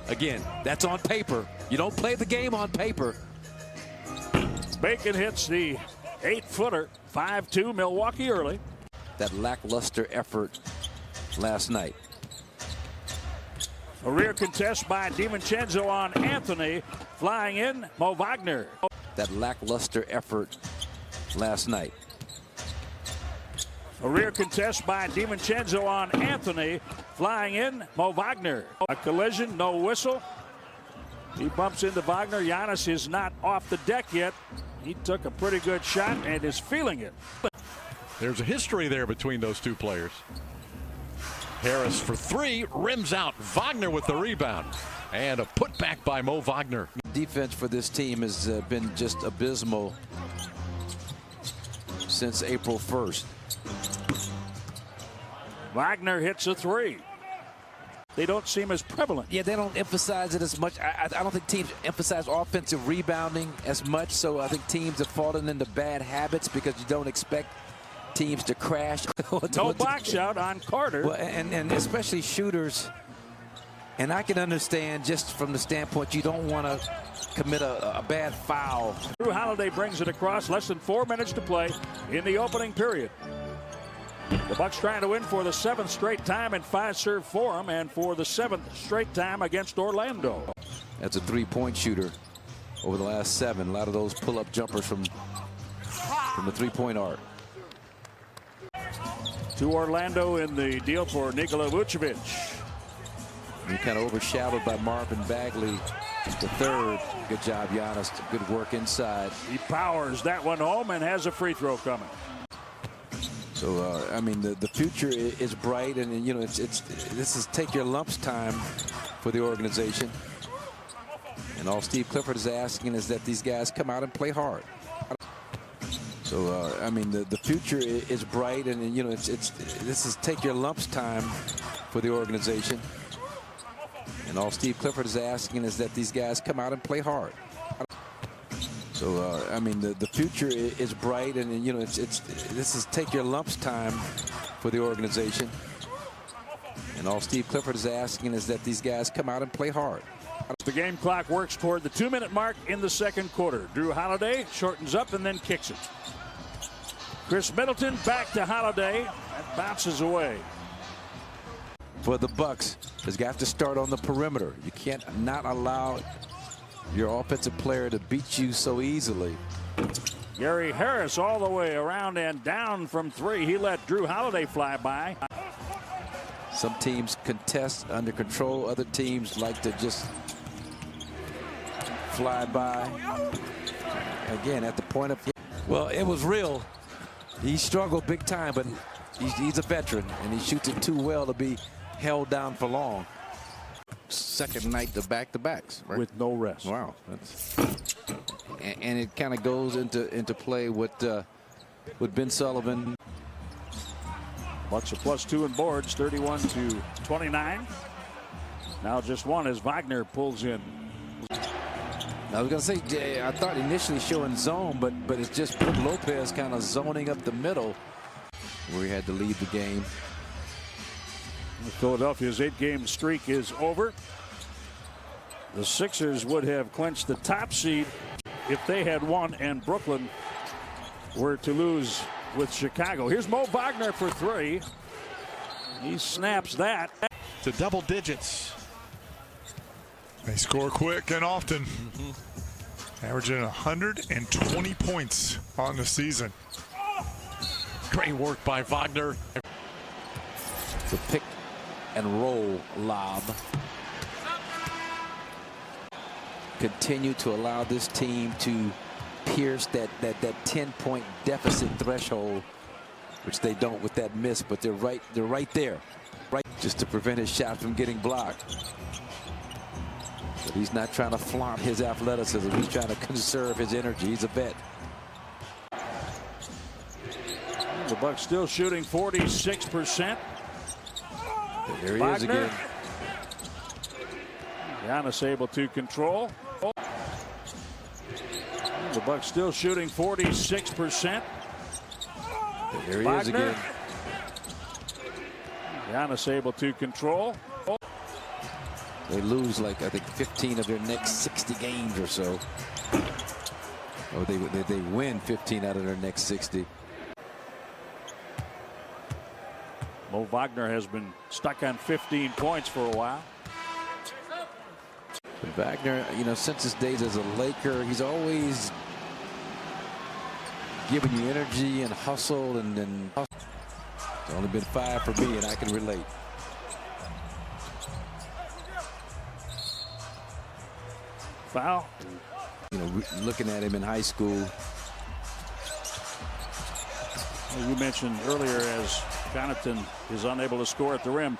again, that's on paper. You don't play the game on paper. Bacon hits the 8-footer, 5-2 Milwaukee early. That lackluster effort last night. A rear contest by DiVincenzo on Anthony. Flying in, Mo Wagner. That lackluster effort last night. A rear contest by DiVincenzo on Anthony. Flying in, Mo Wagner. A collision, no whistle. He bumps into Wagner. Giannis is not off the deck yet. He took a pretty good shot and is feeling it. There's a history there between those two players. Harris for three, rims out. Wagner with the rebound. And a putback by Mo Wagner. Defense for this team has been just abysmal since April 1st. Wagner hits a three. They don't seem as prevalent. Yeah, they don't emphasize it as much. I don't think teams emphasize offensive rebounding as much. So I think teams have fallen into bad habits because you don't expect teams to crash. No box out on Carter. Well, and especially shooters. And I can understand just from the standpoint you don't want to commit a bad foul. Drew Holiday brings it across. Less than 4 minutes to play in the opening period. The Bucks trying to win for the 7th straight time in 5-serve forum and for the 7th straight time against Orlando. That's a three-point shooter over the last 7. A lot of those pull-up jumpers from the three-point arc. To Orlando in the deal for Nikola Vucevic. He kind of overshadowed by Marvin Bagley, the third. Good job, Giannis. Good work inside. He powers that one home and has a free throw coming. So I mean, the future is bright, and you know this is take your lumps time for the organization. And all Steve Clifford is asking is that these guys come out and play hard. So I mean, the future is bright, and you know this is take your lumps time for the organization. And all Steve Clifford is asking is that these guys come out and play hard. So I mean, the future is bright, and you know this is take your lumps time for the organization. And all Steve Clifford is asking is that these guys come out and play hard. The game clock works toward the 2-minute mark in the second quarter. Drew Holiday shortens up and then kicks it. Chris Middleton back to Holiday. That bounces away. For the Bucks, has got to start on the perimeter. You can't not allow your offensive player to beat you so easily. Gary Harris all the way around and down from 3. He let Drew Holiday fly by. Some teams contest under control. Other teams like to just fly by. Again, at the point of... Well, it was real. He struggled big time, but he's a veteran, and he shoots it too well to be held down for long. Second night to back-to-backs, right? With no rest. Wow. And it kind of goes into play with Ben Sullivan. Bucks are +2 in boards, 31-29. Now just one as Wagner pulls in. I was going to say, I thought initially showing zone, but it's just Brook Lopez kind of zoning up the middle where he had to lead the game. Philadelphia's 8-game streak is over. The Sixers would have clinched the top seed if they had won and Brooklyn were to lose with Chicago. Here's Mo Wagner for 3. He snaps that to double digits. They score quick and often. Averaging 120 points on the season. Great work by Wagner. The pick and roll lob. Continue to allow this team to pierce that 10-point deficit threshold, which they don't with that miss, but they're right there, just to prevent his shot from getting blocked. But he's not trying to flaunt his athleticism. He's trying to conserve his energy. He's a vet. The Bucks still shooting 46%. There he is again. Giannis able to control. The Bucks still shooting 46%. There he is again. Giannis able to control. They lose like, I think, 15 of their next 60 games or so. Or they win 15 out of their next 60. Mo Wagner has been stuck on 15 points for a while. But Wagner, you know, since his days as a Laker, he's always giving you energy and hustle, and it's only been 5 for me, and I can relate. Foul. You know, looking at him in high school. You mentioned earlier, as Connaughton is unable to score at the rim,